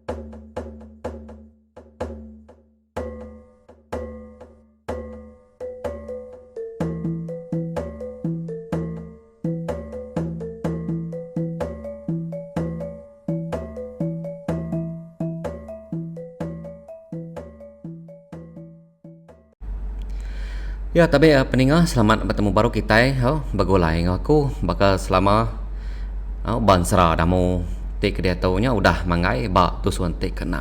Ya, tapi peningah selamat bertemu baru kita bagulai aku bakal selama bansra damu tik dia taunya udah mangai ba tusuan tik ke-6.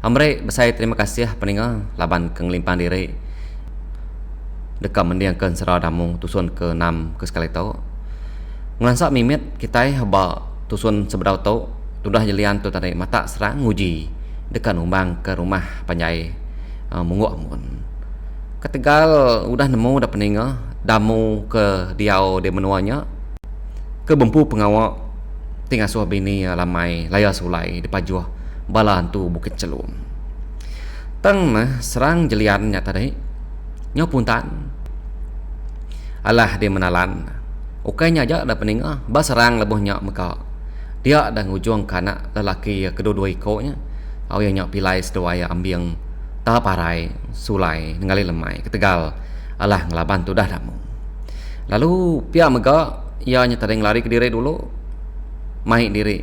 Amre saya terima kasih peningah laban kenglimpan diri dekam mendiangkan sera damu tusuan ke-6 ke sekali tau. Ngelansak mimit kita ba tusuan seberau tau sudah jelian tu tadi mata serang nguji dekan umbang ke rumah panjai munguak mun. Ketegal udah nemu dah peningah damu ke diau de menuanya ke bempu pengawak tinggal suah bini lamai laya sulai di pajuah bala hantu Bukit Celum. Tang serang jeliannya tadi nyopuntan alah dia menalan ukainya aja dah peningah ba serang lebohnya meka dia dah ngujung kanak lelaki kedua-dua ikutnya au yang nyak pilai sedoaya ambiang ta parai sulai ngali lemai ketegal alah ngelaban tu dah damu lalu pia mega ia nyatadeng lari ke diri dulu mai diri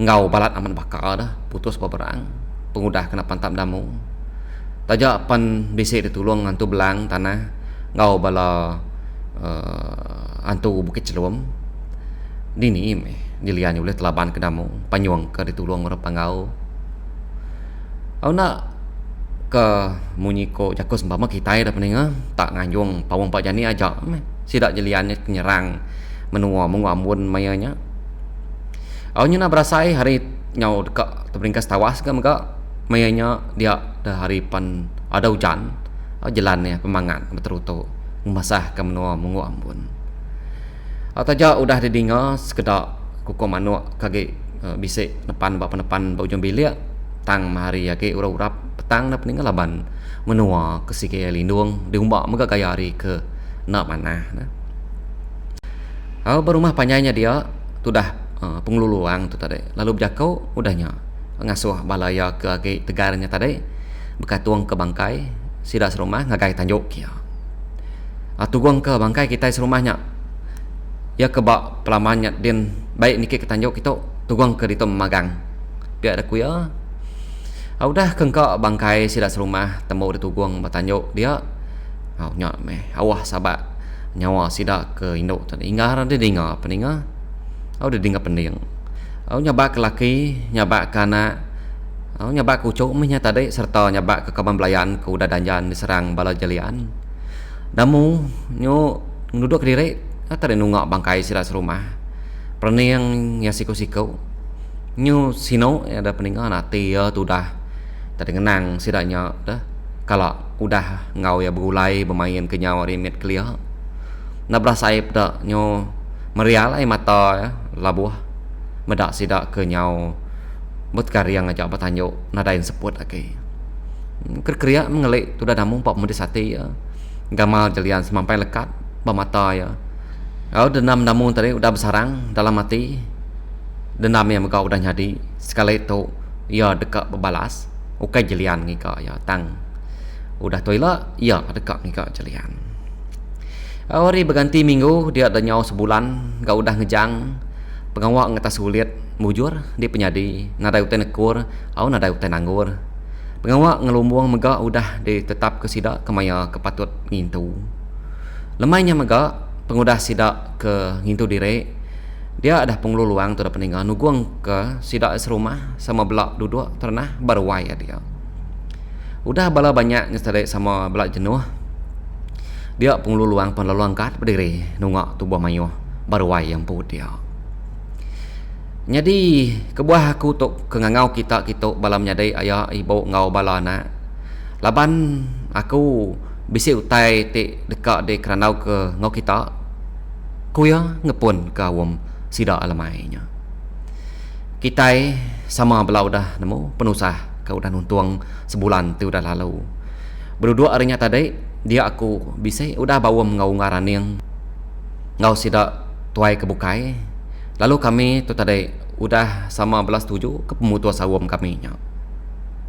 ngau balat aman bakal dah putus beberang pengudah kena pantap damu tajak pan bisik ditulung antu belang tanah ngau bala antu Bukit Celum dini dilian oleh telaban ke damu panyuang ke ditulung orang pangau. Aku nak ke munyiko jakus sembama kita dah peningah tak nganjung pawang pak jani ajak sidak jeliannya penyerang menua menguamun mayanya. Aku nak berasai hari nyau dekat terbringkas tawas ke maka mayanya dia dah hari pan ada hujan jalannya pemangan beteruto memasah ke menua menguamun. Aku tajak udah didengar sekedar kuku manuk kage bisik depan bak penepan bau ujung bilik tang mahari yake urap-urap petang dah peninggal laban menua ke sikit lindung diumbak mega gaya hari ke nak mana nah. Berumah panjangnya dia tu dah pengeluluang tu tadi lalu berjakau udahnya ngasuh balaya ke age tegarnya tadi bekatuang ke bangkai sidak serumah ngagai tanjuk kia tuguang ke bangkai kita serumahnya ya ke bak pelamannya din baik niki ke tanjuk kita tuguang ke ditom magang biar ada kuya. Udah kengkak bangkai sidak serumah temu di tuguang bertanjuk dia nyak awah sahabat nyawa sidak ke induk tadi ingar dia dengar peninga dia dengar pending nyabak ke laki nyabak ke anak nyabak ke ucuk mihnya tadi serta nyabak ke kaban belayan ke udah danjan diserang bala jalian damu nyu duduk ke diri tadi nungak bangkai sidak serumah pening ya siku-siku nyu sino ada peninga nanti ya tu dah tadi ngenang sidaknya dah kalau udah ngau ya berulai bermain ke nyawa rimit kelia nak berasaip dah nyo merial ai mata ya labuh medak sidak ke nyau mut karyang ajak bertanjuk nadain seput lagi kerkria mengelik tu dah damu 40 sati ya gamal jalian semampai lekat bermata ya denam damu tadi udah bersarang dalam hati denam yang kau udah nyadi sekali itu ya dekat berbalas ukai jelian ngika ya tang udah toilet ya dekat ngika jelian hari berganti minggu dia ada nyawa sebulan gak udah ngejang pengawak ngetas sulit mujur dia penyadi nadai utai nekur nadai utai nanggur pengawak ngelumbung mega udah ditetap ke sidak kemaya kepatut ngintu lemainya mega pengudah sidak ke ngintu diri dia ada pengeluluang tu ada peninggal nuguang ke sidak serumah sama belak duduk ternah berwai ya dia udah bala banyak nyesare sama belak jenuh dia pengeluluang lalu angkat berdiri nungak tubuh mayuh berwai yang put dia jadi kebuah aku tok kengangau kita balam nyadai ayah ibu ngau bala nak laban aku bisi utai te dekat de keranau ke ngau kita kuya ngepun ke awam sidak alamainya kita sama belau dah nemu penusah kau udah nuntuang sebulan tu udah lalu berdua harinya tadi dia aku bisa udah bawa ngau ngaraning ngau sidak tuai kebukai lalu kami tu tadi udah sama belas tuju ke pemutus awam kami nya.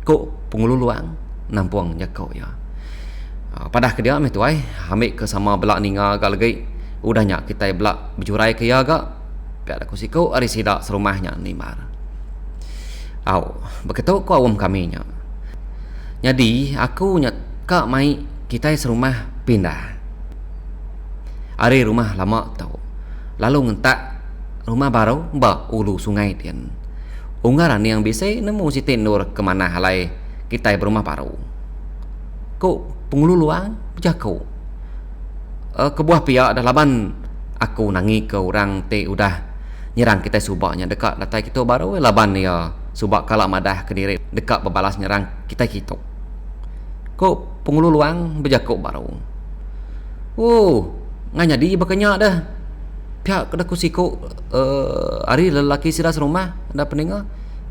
Ko pengululuang nampung jakau ya. Padah ke dia meh tuai ambil ke sama belak ninga agak lagi udahnya kita belak berjurai ke ya agak piada ku sikau ari sida serumahnya nimar. Begitu ko awam kami nya. Jadi aku nyat kak mai kita serumah pindah. Ari rumah lama tau. Lalu ngentak rumah baru ulu sungai tian. Unggaran yang bisa nemu si tenur kemana halai kita berumah baru. Kok pengululuang jakau. Kebuah pihak dah laban aku nangi ke orang te udah nyerang kita subaknya dekat latai kita baru laban ya subak kalak madah ke diri dekat berbalas nyerang kita. Kok pengululuang berjakau baru. Nganya di bakanya dah. Pihak kedak kusiko hari lelaki siras rumah ada peninga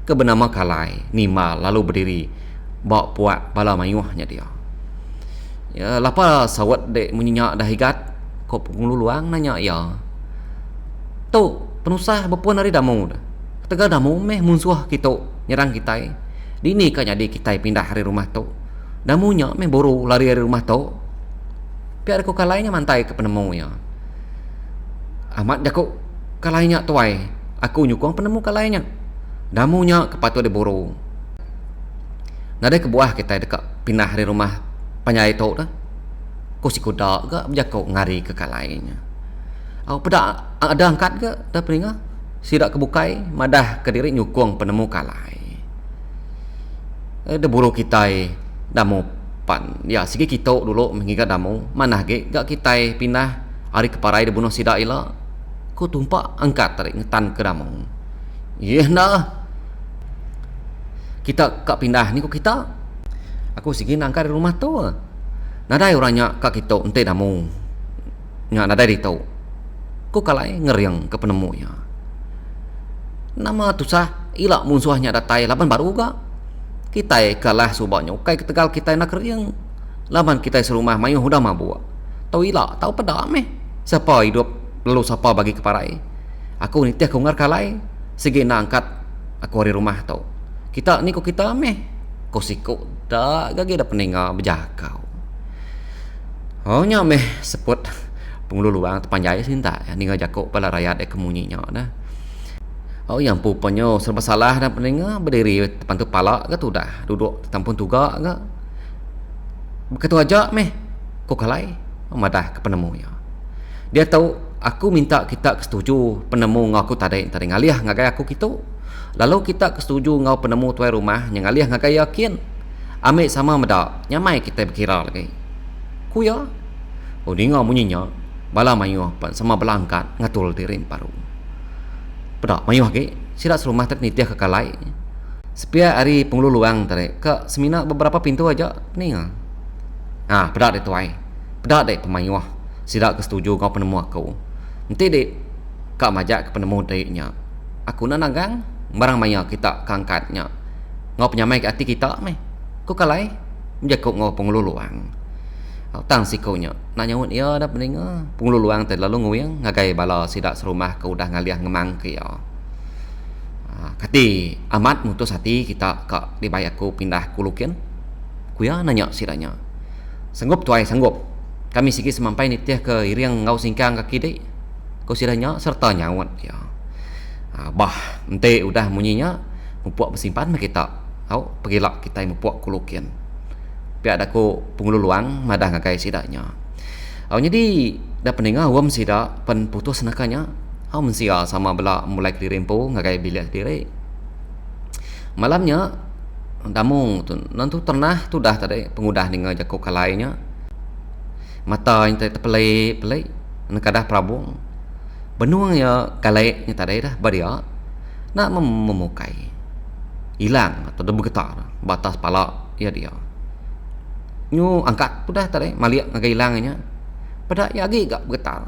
ke bernama Kalai Nima lalu berdiri bawa puak bala mayuhnya dia. Ya lapa sawat dek menyenyak dah higat kok pengululuang nanya ya. Tu penusah berpuan hari damu dah. Tegal damu meh musuh kita nyerang kita. Dini kan jadi kita pindah hari rumah tu. Damunya meh boru lari dari rumah tu. Biar aku kalainya mantai ke penemu ya. Amat jakuk kalainya tuai. Aku nyukong penemu kalainya. Damunya kepatu de boru. Nade kebuah kita dekat pindah dari rumah panyai tu dah. Ko si kuda ke jakuk ngari ke kalainya. Pedak ada angkat ke dah peringa. Sidak kebukai madah ke diri nyukong penemu kalai. De boru kita damu pan. Ya sigi kita dulu mengigat damu. Mana ge gak kita pindah hari keparai de bunuh sidak ila. Ko tumpak angkat tarik ngetan ke damu. Nah. Kita kak pindah ni ko kita. Aku sigi angkat di rumah tu. Nadai orangnya kak kita ente damu. Nya nadai di tau. Ko kalai ngeriang ke penemu ya. Nama tusah ilak musuhnya datai laban baru gak. Kita kalah subaknya. Ukai ketegal kita nak ngeriang. Laban kita serumah mayuh udah mabuk. Tau ilak, tau pedak meh. Siapa hidup lalu siapa bagi keparai. Aku ni tiah kongar kalai segi nak angkat aku hari rumah tau. Kita ni ko kita meh. Ko siko dak gagi dah peninga berjakau. Nya meh seput pengululuang terpanjai sinta ya ninga jakau pala rakyat kemunyinya dah. Yang pupanya serba salah dan peninga berdiri depan tu pala ke tu dah duduk tampun tuga ke. Begitu aja meh ko kalai madah ke penemu ya. Dia tahu aku minta kita kesetuju penemu ngaku tadi ngaliah ngagai aku gitu. Lalu kita kesetuju ngau penemu tuai rumah yang ngaliah ngagai yakin. Ambil sama medak nyamai kita berkira lagi. Ku ya. Ni ngau munyinya bala mayuh sama belangkat ngatul diri paru. Pedak mayuh ke sidak serumah ternitiah ke kalai. Sepia hari pengululuang tadi ke semina beberapa pintu aja ni. Pedak deh tuai. Pedak deh pemayuh. Sidak kesetuju kau penemu aku. Nanti dek kak majak ke penemu deknya. Aku nak nagang barang maya kita kangkatnya. Ngau penyamai ke hati kita meh. Ku kalai menjakuk ngau pengululuang. Tang sikaunya nak nyawut ya dah peninga. Pengululuang terlalu nguyang ngagai bala sidak serumah kau dah ngaliah ngemang ke ya. Kati amat mutus hati kita kak dibayar aku pindah kulukian. Ku ya nanya sidaknya. Sanggup tuai sanggup. Kami sigi semampai nitiah ke iriang ngau singkang kaki dek. Kau sidahnya serta nyawat ya. Ente udah munyinya mempuak bersimpan kita. Pergilah kita mempuak kulukian. Biar aku pengululuang madah ngagai sidaknya. Jadi dah peninga awam sidak pen putus nakanya. Mensia sama bela mulai kelirempo ngagai bilik diri. Malamnya damu tu nantu ternah tu dah tadi pengudah dengan jakuk kalainya. Mata yang terpelai-pelai nekadah prabung. Benuang ya kalai yang tadi dah badia nak memukai. Hilang atau debu getar batas pala ya dia. Nyu angkat tu dah tadi maliak ngagai hilangnya. Pada ya lagi gak getar.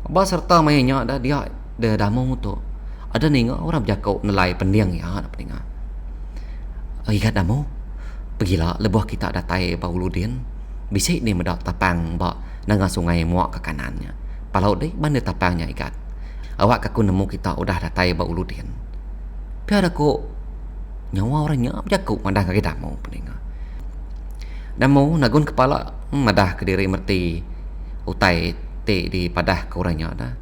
Ba serta mainnya dah dia dah damu tu. Ada ninga orang berjakau nelai pendiang ya nak pendengar. Ikat damu. Pergilah lebuh kita datai Bauludin. Bisik ni medak tapang bak nanga sungai muak ke kanannya. Palau deh bandar tapangnya ikat. Awak kaku nemu kita udah datai ba uludin. Piada ko nyawa orangnya berjaku madah kaki damo peninga. Damo nagun kepala madah ke diri merti utai te di padah ke orangnya dah.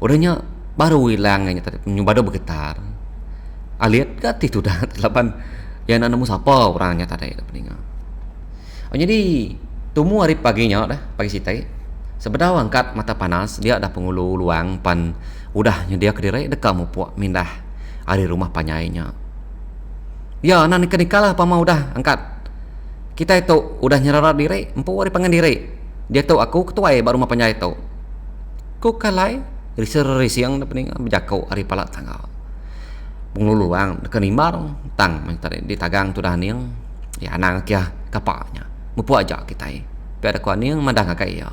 Orangnya baru hilangnya tadi baru bergetar. Aliat kat itu dah lapan yang nemu siapa orangnya tadi peninga. Oh, jadi tumu hari paginya dah pagi sitai. Sebedah angkat mata panas dia ada pengulu luang pan udahnya dia ke diri dekat mu puak mindah hari rumah panyainya. Ya, nak nikah lah pama udah angkat. Kita itu udah nyerara diri, empu hari pangan diri. Dia tahu aku ketua baru rumah panyai itu. Ku kalai risir-risir yang pening berjakau hari palak tanggal. Penguluang dekat nimbar tang tadi di tagang tu dah niang. Ya nang kia kapaknya. Mupu aja kita biar aku niang madang kai ya.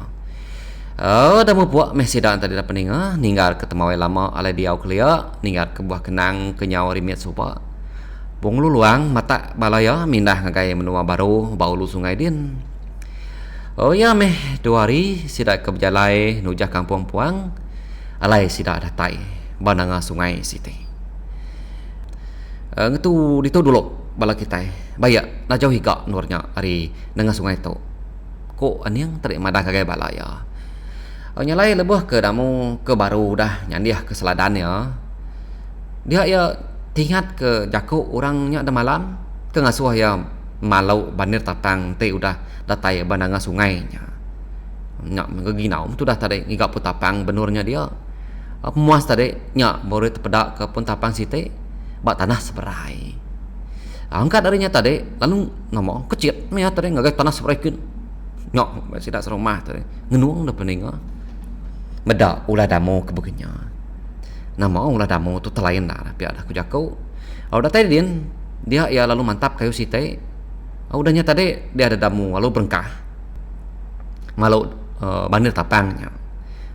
Oh, dah mupu masih dah tadi dah pening ninggal ketemu lama ala dia kelia, ninggal ke buah kenang ke nyawa rimit supa. Penguluang mata balaya mindah ngagai menua baru baulu sungai din. Oh ya meh 2 hari sidak ke berjalai nujah kampung puang. Alai sidak datai bandanga sungai siti. Ngetu dito dulu bala kita bayak na jauh hika nurnya hari nengah sungai tu ko aniang tarik madah kagai balaya nyalai lebih ke damu ke baru dah nyandiah ke seladan ya dia ya tingat ke jaku orangnya ada malam ke ngasuh ya malau banir tatang te udah datai bandanga sungai nya nyak ngeginau tu dah tadi ngigap putapang benurnya dia muas tadi nyak baru terpedak ke pun tapang site bak tanah seberai. Angkat darinya tadi, lalu ngomong kecil, ni tadi ngagai tanah seberai kun. Nyok, masih tak serumah tadi. Ngenuang dah pening Meda ulah damo kebegenya. Nama ulah damo tu telayan dah, biar dah kujakau. Udah tadi dia ya lalu mantap kayu site. Udahnya tadi dia ada damu lalu berengkah. Malu bandir tapangnya.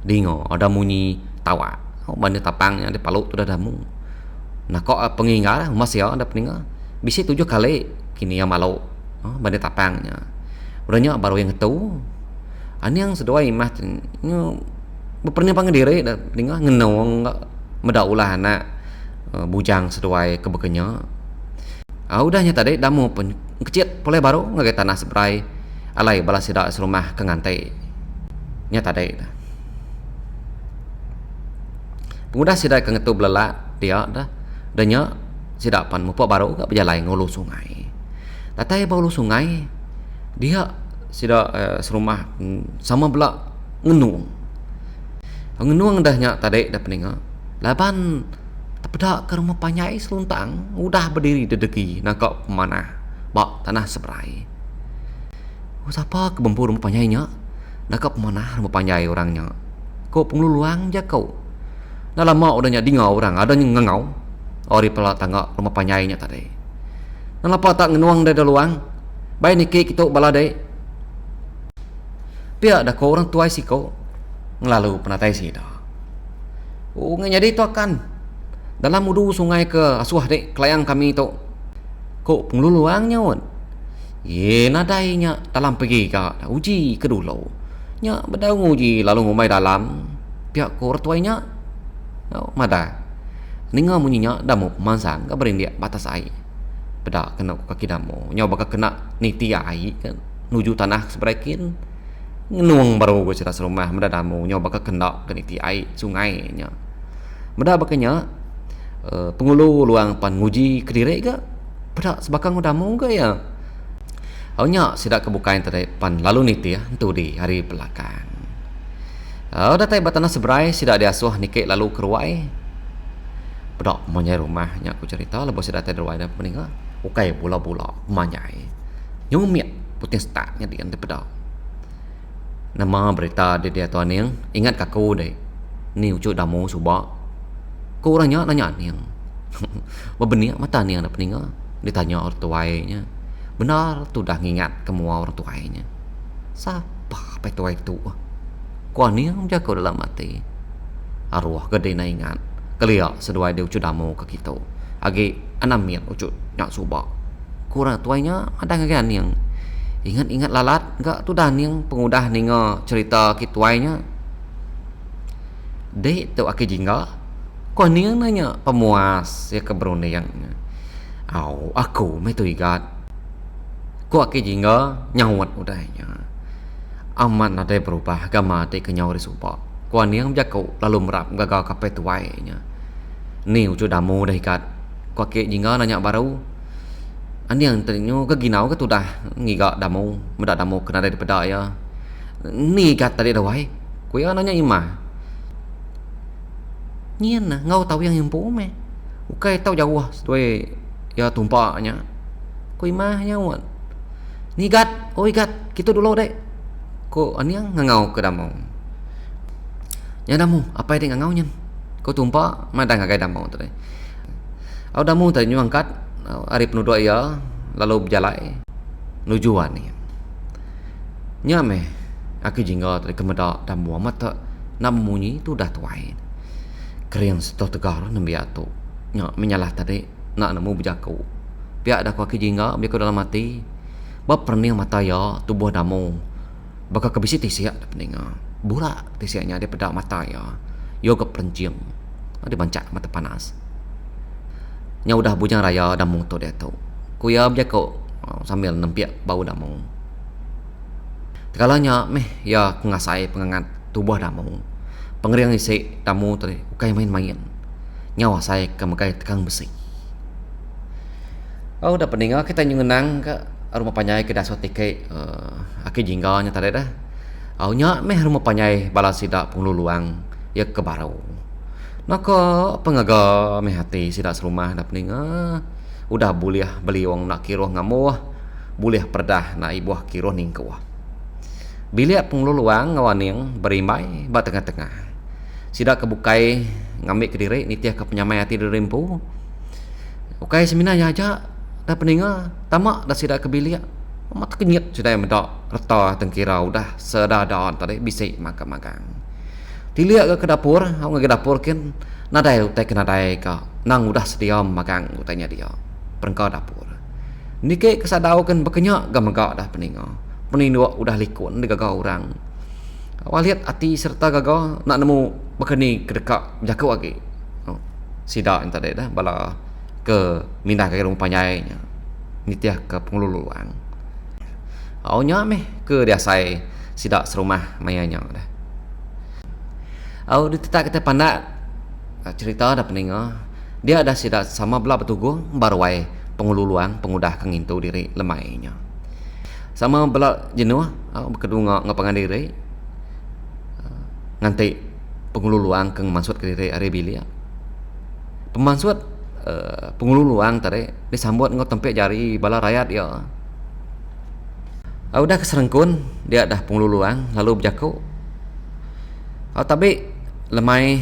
Dingo ada munyi tawa. Bandir tapangnya di paluk tu dah damu. Nah kok pengingat masih ada peninggal bisa 7 kali kini yang malau bandar tapangnya udahnya baru yang tahu ani yang sesuai mah berpernah panggil diri dah peninggal ngenong medaulah anak bujang sesuai kebekenya udahnya tadi damu pun kecil boleh baru ngagai tanah seberai alai balas sidak serumah kengantai nyata tadi pengudah sidak kengetu belak dia dah danya sidapan mupa baru gak berjalan ngulu sungai. Datai baulu sungai dia sidak serumah sama belak ngenuang. Ngenuang dahnya tadi dah pening laban terpedak ke rumah panyai seluntang udah berdiri dedeki nak mana bak tanah seberai. Siapa ke bempur rumah panyainya nak mana rumah panyai orangnya. Kau pengluluang je kau. Dah lama udahnya dingau orang adanya ngengau. Ori pala tangga rumah panyainya tadi. Kenapa tak ngenuang dari luang? Baik nikik kita baladai. Pihak dah kau orang tua si kau ngelalu penatai si dah. Jadi itu akan dalam mudu sungai ke asuh dek kelayang kami itu. Kau pengluluangnya wan. Ye nadainya dalam pergi ka uji ke dulu. Nya bedau uji lalu ngumai dalam. Pihak kau orang tuanya. Mada. Ninga munyinya damu pemansang gak berindia batas air. Beda kena kaki damu nyawa bakal kena niti air kan nuju tanah seberakin ngenuang baru gue cerita serumah beda damu nyawa bakal kena ke niti air sungai nya. Beda bakanya pengulu luang pan nguji kediri gak beda sebakang damu gak ya. Awnya sidak kebukain tadi pan lalu niti ya itu di hari belakang. Datai batana seberai sidak diasuh nikik lalu keruai. Bedok monyai rumahnya aku cerita lepas sudah ada ruai dan meninggal ukai bola-bola monyai nyumit puting startnya di ante bedok nama berita di dia tuan yang ingat kaku deh ni ucuk damu subak kau orangnya nanya yang bebenih mata ni yang ada peninggal ditanya orang tuainya benar tu dah ngingat kemua orang tuainya siapa apa tuai tu kau ni yang jaga dalam mati arwah gede na ingat keliak seduai dia ucu damu ke kita agi anamir ucu nak subak kurang tuainya ada ngagan yang ingat-ingat lalat enggak tu dah yang pengudah ninga cerita kituainya dek tu aki jingga Kau ni nanya pemuas ya keberanian. Aku mai tu igat. Kau aki jingga nyawat udahnya. Aman ada berubah gama te kenyau risupa. Kau ni yang jago lalu merap gagal kape tuainya. Ni ucu damu dah ikat. Kau aki jingga nanya baru. Ani yang terinyo ke ginau ke tu dah ngigak damu, muda damu kena dari peda ya. Ni ikat tadi dah wai. Kau ya nanya imah. Nhiên nah, ngau tahu yang himpu me. Ukai tahu jauh tuai ya tumpaknya. Kau imah nyawan. Ni gat, kita dulu dek. Kau ani yang ngau ke damu. Ya damu, apa yang ngau nyen? Kau tumpak, mana ngagai damu tu dek. Au damu tadi angkat, ari penuduk ya, lalu berjalan nujuan ni. Nyame, aku jingga tadi kemedak damu amat tak nak memunyi tu dah tuai. Keriang setelah tegar nambiak tu menyalah tadi nak nemu berjaku pihak dah kuaki jingga berjaku dalam mati bab perning mata ya tubuh damu bakal kebisi tisiak dah pening burak tisiaknya dia pedak mata ya yoga perenciam dia bancak mata panas nya udah bujang raya damu tu dia tu kuya berjaku sambil nempiak bau damu tegalanya ya kengasai pengangat tubuh damu pengeriang isi tamu tadi ukai main-main nyawa saya kemakai tekang besi. Dah peninggal kita nyungenang ke rumah panyai ke dasar tiket aki jingganya tadi dah. Nya rumah panyai balas sidak pengluluang ya ke baru. Naka pengaga hati sidak serumah dah peninggal. Udah boleh beli wong nak kiroh ngamuh, boleh perdah nak ibuah kiroh ningkuah. Bilik pengluluang ngawaning berimai ba tengah-tengah. Sidak kebukai ngambil ke diri nitiah ke penyamai hati dirimpu. Ukai seminanya aja dah peninggal tamak dah sidak ke bilik. Amat kenyit sudah mendak reta tengkira udah sedadaon tadi bisik makan-makan. Dilihat ke dapur, au ke dapur kan nadai utai ke nadai ka. Nang udah sedia makan utainya dia. Perengkau dapur. Nike kesadau kan berkenyak gamagak dah peninggal. Peninduk udah likun digagak orang. Awak lihat hati serta gagak nak nemu bekeni kedekak berjaku lagi. Sidak yang tadi dah bala ke mindah ke rumah panyainya. Nitiah ke pengeluluan. Awaknya ke diasai sidak serumah mayanya dah. Awak ditetak kita pandak cerita dah peninggal. Dia ada sidak sama belah betugu baru wai pengeluluan pengudah kengintu diri lemainya. Sama belah jenuh berkedua ngapangan diri nganti pengeluluang keng maksud ke diri are bilia pemaksud pengeluluang tadi disambut ngot tempat jari bala rakyat ya udah keserengkun dia dah pengeluluang lalu berjaku tapi lemai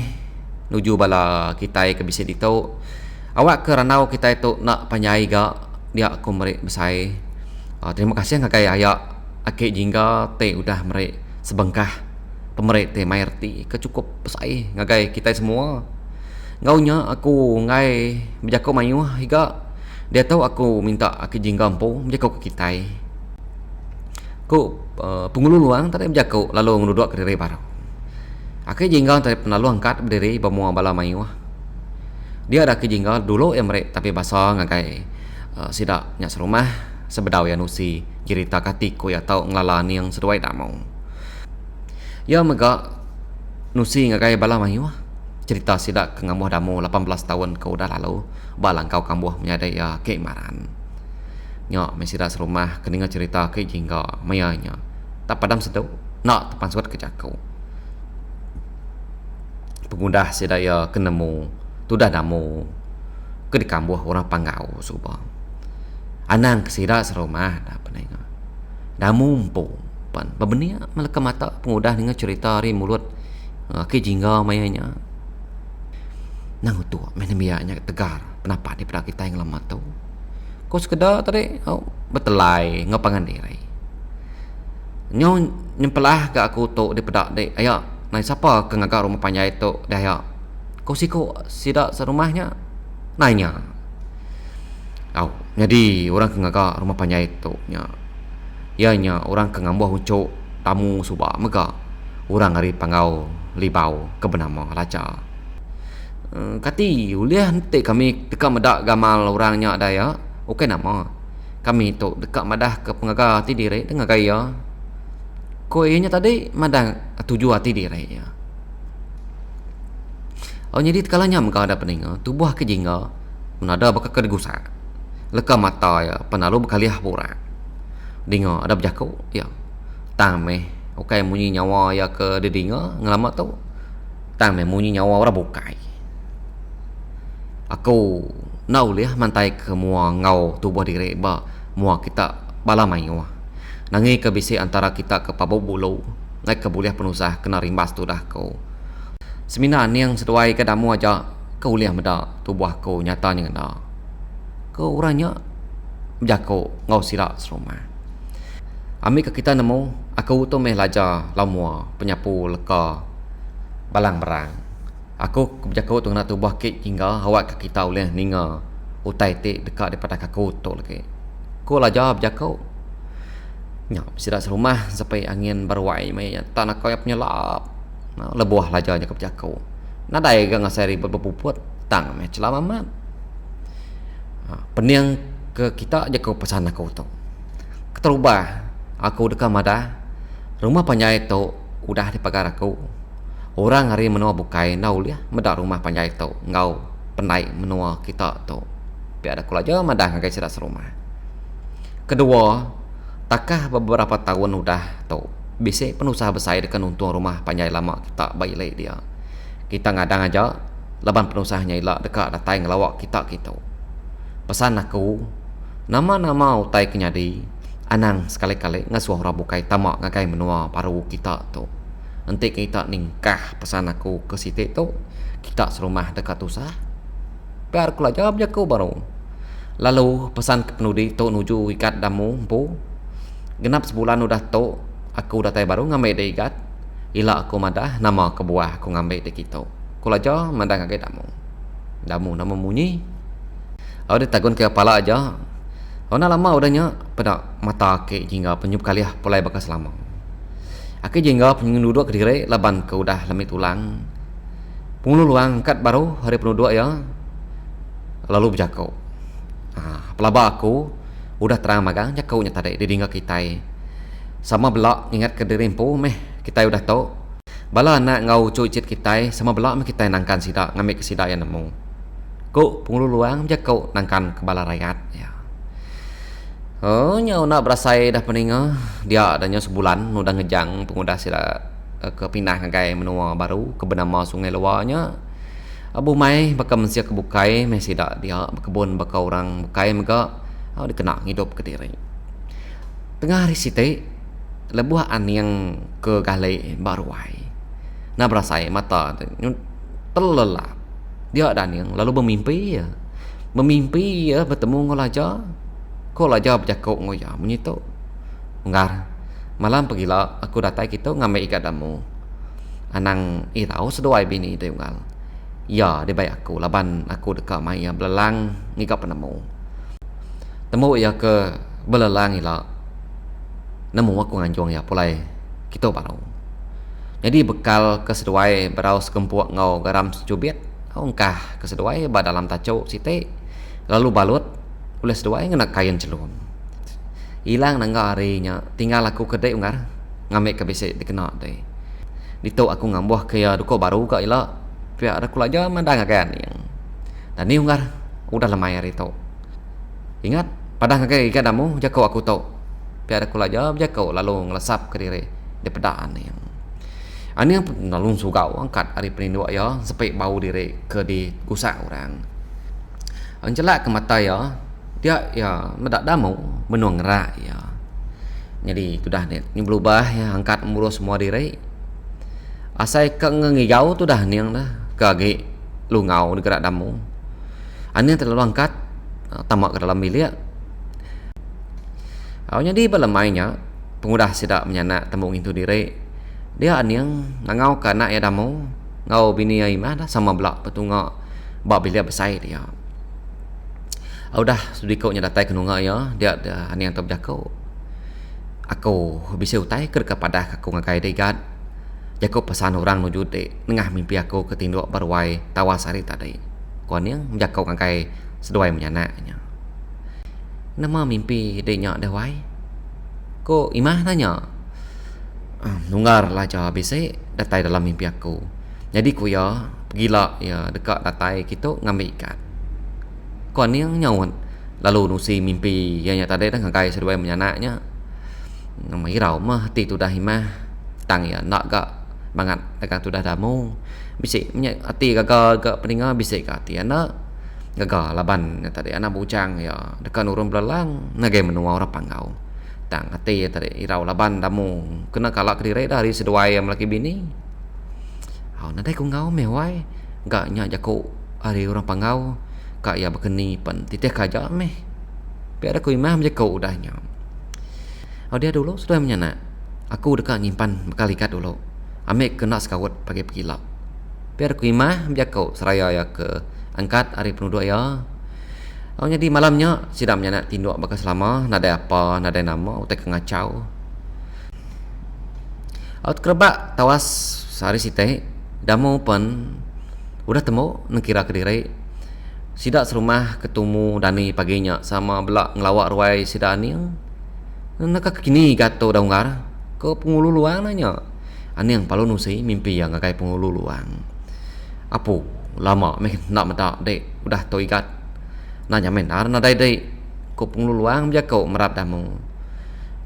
nuju bala kita ke bisi itu awak ke ranau kita itu nak panyai ga dia aku merik besai terima kasih ngakai ayak akik jingga te udah merik sebengkah pemerintah mayarti kecukup pesai ngagai kita semua ngaunya aku ngai berjaku mayu higa dia tahu aku minta aki jinggampo berjaku ke kita ku pengeluluang tadi berjaku lalu nguduk ke diri baru aki jinggal tadi penalu angkat berdiri bamua bala mayu dia ada aki jinggal dulu yang merek tapi bahasa ngagai sidak nyak serumah sebedau ya nusi cerita katiku ya tahu ngelalani yang sesuai tak mau. Ya mega nusi ngagai bala mayu cerita sidak ke ngamuh damu 18 tahun ke udah lalu balang kau kambuh menyadai ya keimaran nya mesida serumah keninga cerita ke jingga mayanya tak padam sedau nak tepan suat ke jakau pengundah sidak ya kenemu tudah damu ke di kambuh orang panggau subang anang kesida serumah dah penenga damu empu pembenia meleka mata pengudah dengan cerita hari mulut ke jingga mayanya nang tu mana biaknya tegar kenapa di pada kita yang lama tu kau sekedar tadi betelai ngapangan diri nyo nyempelah ke aku tu di pedak dek ayak nai siapa ke ngagak rumah panyai tu dah ayak kau siko sidak serumahnya nanya jadi orang ke ngagak rumah panyai tu nya ianya orang ke ngambuh ucuk tamu subak mega orang hari pangau libau ke benama raja Kati uliah nanti kami dekat medak gamal orangnya ada ya. Okey nama. Kami tu dekat madah ke pengaga hati diri dengan gaya. Ko ianya tadi madah tuju hati diri ya. Oh jadi kalanya maka ada peninga tubuh ke jingga menada bakal kegusa. Leka mata ya penalu bekaliah pura. Dinga ada berjaku ya. Tame okey munyi nyawa ya ke dedinga ngelamat tu. Tame munyi nyawa ora bukai. Aku nau liah mantai ke mua ngau tubuh diri ba mua kita bala mayo. Nangi ke bisi antara kita ke pabuk bulu. Ngai ke buliah penusah kena rimbas tu dah kau. Semina ni yang sesuai ke damu aja kau liah meda tubuh kau nyatanya ngena. Kau orangnya berjaku ngau sirak serumah. Ambil ke kita nemu aku tu meh lajar lamua penyapu leka balang berang. Aku berjaku tu nak tubuh kek hingga awak ke kita oleh ninga utai te dekat daripada kaku tu lagi. Ko lajar berjaku. Ya, sidak serumah sampai angin berwai mai tanah kau punya lap. Lebuah lajarnya ke berjaku. Nadai ke ngasari berpuput tang meh celah mamat. Peniang ke kita je kau pesan aku tu. Keterubah aku dekat madah rumah panjai tu udah dipagar aku. Orang hari menua bukai nau liah medak rumah panjai tu ngau pendai menua kita tu. Biar aku lajar madah ngagai sidak serumah. Kedua, takah beberapa tahun udah tu bisik penusah besar dekat untung rumah panjai lama kita baik lagi dia. Kita ngadang aja laban penusahnya ilak dekat datai ngelawak kita gitu. Pesan aku nama-nama utai kenyadi anang sekali-kali ngasuh orang bukai tamak ngagai menua paru kita tu. Nanti kita ningkah pesan aku ke situ tu kita serumah dekat usah. Biar aku lah jawab je aku baru. Lalu pesan ke penudi tu nuju ikat damu empu. Genap sebulan udah tu aku udah tay baru ngambil dia ikat. Ila aku madah nama kebuah aku ngambil dia gitu. Aku lah jawab madah ngagai damu. Damu nama munyi. Aku dia tagun ke kepala aja. Ona lama udahnya pada mata ke hingga penyup kaliah pulai bakas lama. Aku jengga penyunduk ke diri laban ke udah lemit ulang. Pengulu luang kat baru hari penuduk ya. Lalu berjakau. Pelaba aku udah terang magang jakau nya tadi di dingga kita. Sama belak ingat ke diri empu meh kita udah tahu. Bala nak ngau cuicit kita sama belak meh kita nangkan sidak ngambil ke sidak yang nemu. Ko pengulu luang jakau nangkan ke bala rakyat ya. Oh, nyau nak berasai dah peninga. Dia adanya sebulan udah ngejang pengudah sila ke pindah ngagai menua baru ke bernama Sungai Luarnya. Abu mai bakal mensia ke bukai masih dak dia berkebun bakal orang bukai mega dikena hidup ke diri. Tengah hari site lebuh an yang ke galai baruai. Nak berasai mata terlelap. Dia dan yang lalu bermimpi ya. Bermimpi ya bertemu ngolaja. Kau lah jawab jakok ngoya menyitu. Engar. Malam pergilah aku datai kita ngambil ikat damu. Anang tahu seduai bini dia engal. Ya, dia baik aku laban aku dekat mai belelang ngikap penemu. Temu ya ke belelang ila. Nemu aku nganjung ya pulai kita baru. Jadi bekal ke seduai berau sekempuk ngau garam secubit. Ongkah ke seduai ba dalam tacuk site. Lalu balut oleh seduai ngena kain celum. Hilang nangga harinya tinggal aku kedai ungar ngambil ke bisik dikena deh. Dito aku ngambuh ke ya duko baru ka ila pihak aku laja mandang kan yang. Dan ni ungar udah lemai hari tu. Ingat pada ngagai ikan damu jakau aku tahu. Pihak aku laja jakau lalu ngelesap ke diri di pedaan yang. Ani yang nalung sugau angkat hari perindu ya sampai bau diri ke di gusak orang. Anjelak ke mata ya. Dia ya medak damu menuang rak ya. Jadi itu dah ni berubah ya angkat murus semua diri. Asai ke ngejau tu dah ni yang dah kage lungau di gerak damu. Ani terlalu angkat tamak ke dalam bilik. Jadi belemainya pengudah sidak menyanak temu itu diri. Dia ani yang ngau ke anak ya damu. Ngau bini ya imah dah sama belak petungak bab bilik besar dia. Udah sedikitnya datai kenunga ya dia ada ani yang terjakau. Aku bisa utai ke kepada aku ngakai degat. Jakob pesan orang menuju dek nengah mimpi aku ke tinduk berwai tawasari tadi. Kuan yang Jakob ngangkai seduai menyanaknya. Nama mimpi deknya dewai. Ko imah nanya. Nunggar lah jawab bisik datai dalam mimpi aku. Jadi ku ya pergilah ya dekat datai kita ngambil ikat. Kuan yang nyawon. Lalu nusi mimpi yang tadi dah ngangkai seduai menyanaknya. Nama irau mah hati tu dah imah tang ya nak gak banget dekat tu dah damu bisik punya hati gagak peninga bisik ke hati anak gagak laban tadi anak bujang ya dekat nurun belalang nagai menua orang pangau tang hati tadi irau laban damu kena kalak kediri dari seduai yang laki bini nadai ku ngau mewai gak nyak jaku hari orang pangau kak ya berkeni pen titik aja meh biar aku imah menjaku udahnya. Dia dulu sudah menyanak. Aku dekat nyimpan bekal ikat dulu. Ambil kena sekawat pagi pergilah. Biar aku imah menjaku seraya ya ke angkat hari penduduk ya. Jadi malamnya sidam menyanak tinduk bakal selama nada apa nada nama utek ngacau. Kerebak tawas sehari site damu pun udah temu nekira kediri. Sidak serumah ketemu Dani paginya sama belak ngelawak ruai sidak ni. Nak kini gato daungar ke pengulu luang nanya. Ani yang palu nusi mimpi yang ngakai pengulu luang. Apu lama meh nak medak dek udah to ikat. Nanya menar nadai dek ke pengulu luang berjakau merap damu.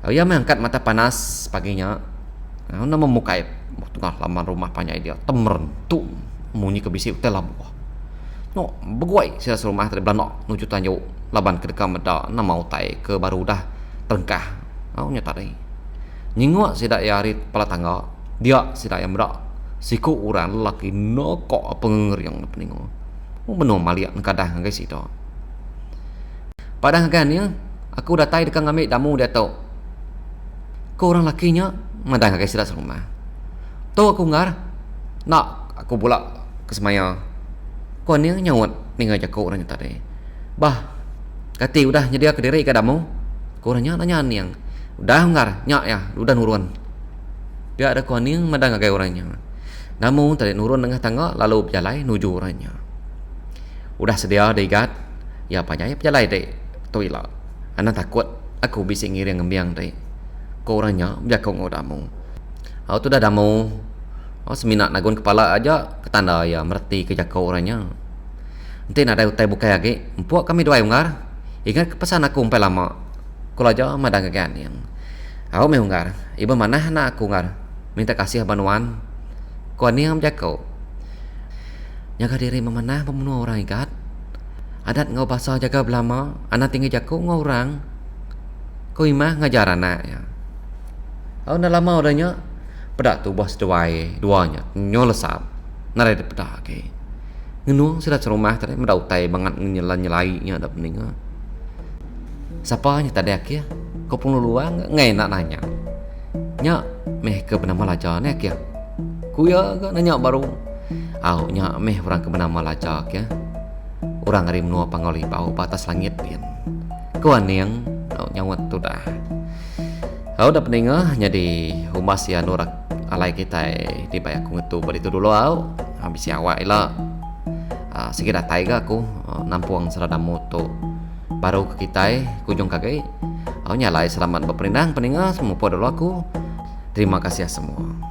Ya mengangkat mata panas paginya. Nama memukai tengah laman rumah panjang dia temerentu munyi ke bisi hotel labuh. No beguai sia rumah tadi belanok nuju tanjuk laban ke dekat medak nama utai ke baru dah terengkah. Nyata deh. Nyingok sidak ya hari pala tangga. Dia sidak yang berak. Siku uran lelaki nokok penger yang peningo. Benar maliak kadang guys itu. Padahal kan ya, aku datai dekat ngambil damu dia tahu. Kau orang lakinya madang guys sidak serumah. Tu aku ngar. Nak aku pula ke semaya. Kau ni nyawat tinggal jago orang nyata deh. Bah, kati udah nyedia ke diri ke damu. Kau orangnya nanya yang udah ngar nyak ya udah nurun biar ada kuaning madang agak orangnya namun tadi nurun tengah tangga lalu berjalan nuju orangnya udah sedia degat ya panjang berjalan dek toilet anak takut aku bisa ngiring ngembiang dek kau orangnya biar kau ngodamu tu dah damu seminat nagun kepala aja ketanda ya merti ke jakau orangnya nanti ada utai bukai lagi empuak kami doa ngar ingat pesan aku umpai lama kalau aja madang kegan yang aku mau ngar ibu mana nak aku ngar minta kasih bantuan kau ni yang jago jaga diri memanah pemenuh orang ikat adat ngau bahasa jaga belama anak tinggi jago ngau orang kau imah ngajar anak ya aku dah lama udahnya pedak tu bos duanya nyolesap narai pedak ke ngenuang sudah serumah tadi mendautai banget nyelai-nyelainya ada pening siapa nya tadi akhir kau pun luang ngai nak nanya nya meh ke bernama laca nek ya kuya ke nanya baru nya meh orang ke bernama laca ya orang hari menua pangoli bau batas langit pian kuan yang nyawat tu dah dah pening jadi humas ya nurak alai kita di bayak ku ngetu bari tu dulu habis awak ila sikit datai ke aku nampuang serada moto baru ke kita kunjung kagai nyalai selamat berperindang peninga semua dulu aku terima kasih semua.